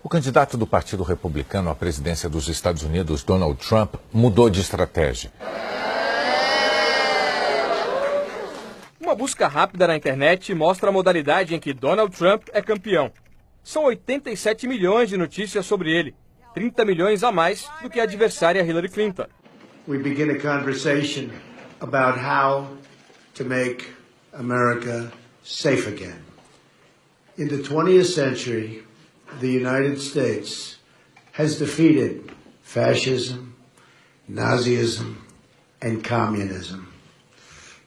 O candidato do Partido Republicano à presidência dos Estados Unidos, Donald Trump, mudou de estratégia. Uma busca rápida na internet mostra a modalidade em que Donald Trump é campeão. São 87 milhões de notícias sobre ele, 30 milhões a mais do que a adversária Hillary Clinton. We begin a conversation about how to make America safe again. In the 20th century, the United States has defeated fascism, Nazism, and communism.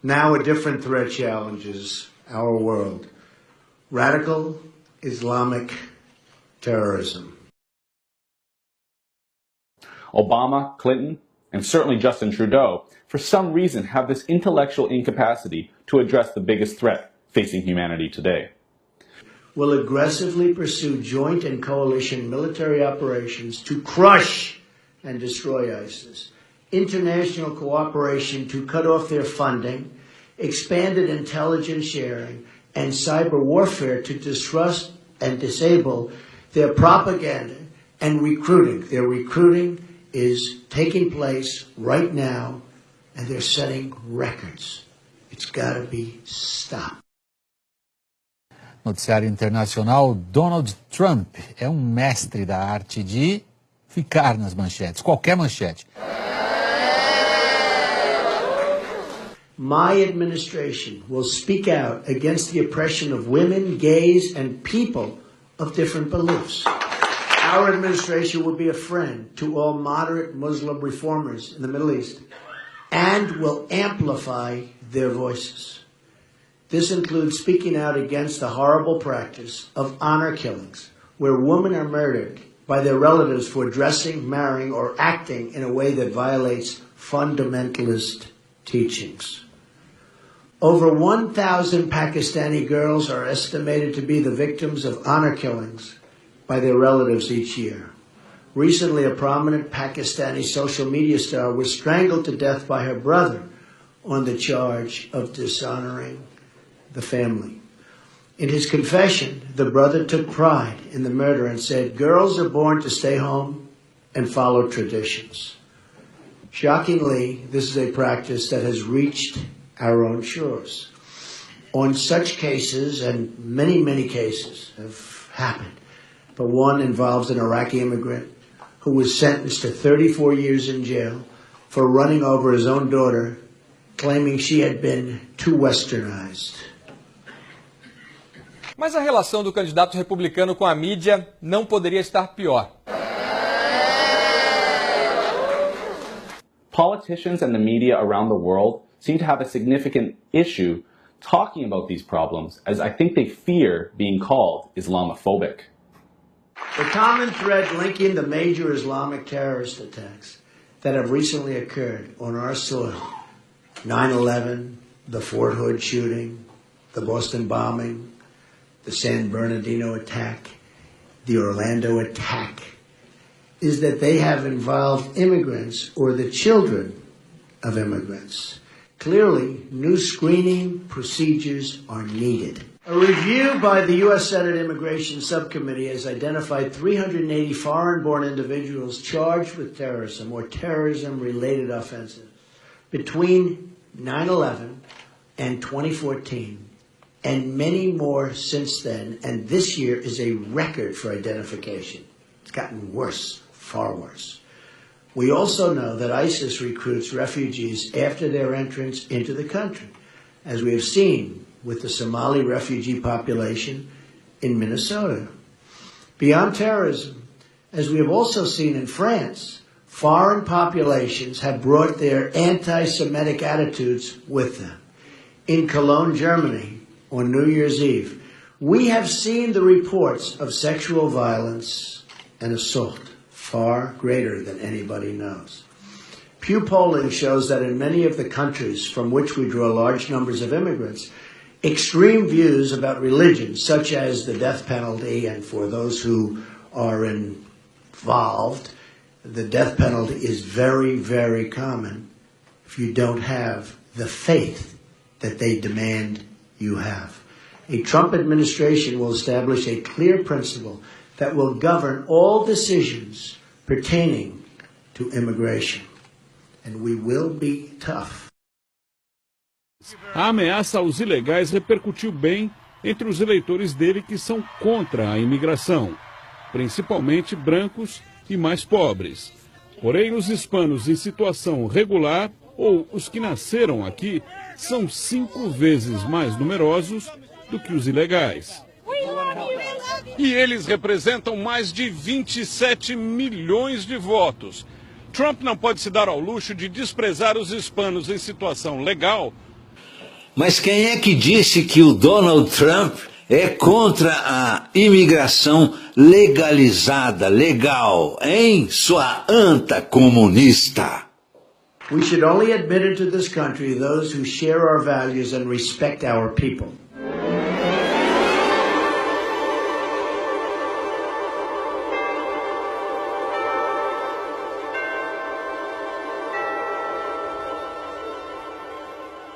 Now a different threat challenges our world: radical Islamic terrorism. Obama, Clinton, and certainly Justin Trudeau, for some reason, have this intellectual incapacity to address the biggest threat facing humanity today. Will aggressively pursue joint and coalition military operations to crush and destroy ISIS, international cooperation to cut off their funding, expanded intelligence sharing, and cyber warfare to disrupt and disable their propaganda and recruiting. Their recruiting is taking place right now, and they're setting records. It's got to be stopped. Noticiário internacional: Donald Trump é um mestre da arte de ficar nas manchetes, qualquer manchete. My administration will speak out against the oppression of women, gays, and people of different beliefs. Our administration will be a friend to all moderate Muslim reformers in the Middle East and will amplify their voices. This includes speaking out against the horrible practice of honor killings, where women are murdered by their relatives for dressing, marrying, or acting in a way that violates fundamentalist teachings. Over 1,000 Pakistani girls are estimated to be the victims of honor killings by their relatives each year. Recently, a prominent Pakistani social media star was strangled to death by her brother on the charge of dishonoring the family. In his confession, the brother took pride in the murder and said, "Girls are born to stay home and follow traditions." Shockingly, this is a practice that has reached our own shores. On such cases, and many, many cases have happened, but one involves an Iraqi immigrant who was sentenced to 34 years in jail for running over his own daughter, claiming she had been too westernized. Mas a relação do candidato republicano com a mídia não poderia estar pior. Politicians and the media around the world seem to have a significant issue talking about these problems, as I think they fear being called Islamophobic. The common thread linking the major Islamic terrorist attacks that have recently occurred on our soil, 9/11, the Fort Hood shooting, the Boston bombing, the San Bernardino attack, the Orlando attack, is that they have involved immigrants or the children of immigrants. Clearly, new screening procedures are needed. A review by the U.S. Senate Immigration Subcommittee has identified 380 foreign-born individuals charged with terrorism or terrorism-related offenses between 9/11 and 2014, and many more since then, and this year is a record for identification. It's gotten worse, far worse. We also know that ISIS recruits refugees after their entrance into the country, as we have seen with the Somali refugee population in Minnesota. Beyond terrorism, as we have also seen in France, foreign populations have brought their anti-Semitic attitudes with them. In Cologne, Germany, on New Year's Eve, we have seen the reports of sexual violence and assault, far greater than anybody knows. Pew polling shows that in many of the countries from which we draw large numbers of immigrants, extreme views about religion, such as the death penalty, and for those who are involved, the death penalty is very, very common if you don't have the faith that they demand you have. A Trump administration will establish a clear principle that will govern all decisions pertaining to immigration. And we will be tough. A ameaça aos ilegais repercutiu bem entre os eleitores dele que são contra a imigração, principalmente brancos e mais pobres. Porém, os hispanos em situação regular, ou os que nasceram aqui, são 5 vezes mais numerosos do que os ilegais. E eles representam mais de 27 milhões de votos. Trump não pode se dar ao luxo de desprezar os hispanos em situação legal. Mas quem é que disse que o Donald Trump é contra a imigração legalizada, legal, hein, sua anta comunista? We should only admit into this country those who share our values and respect our people.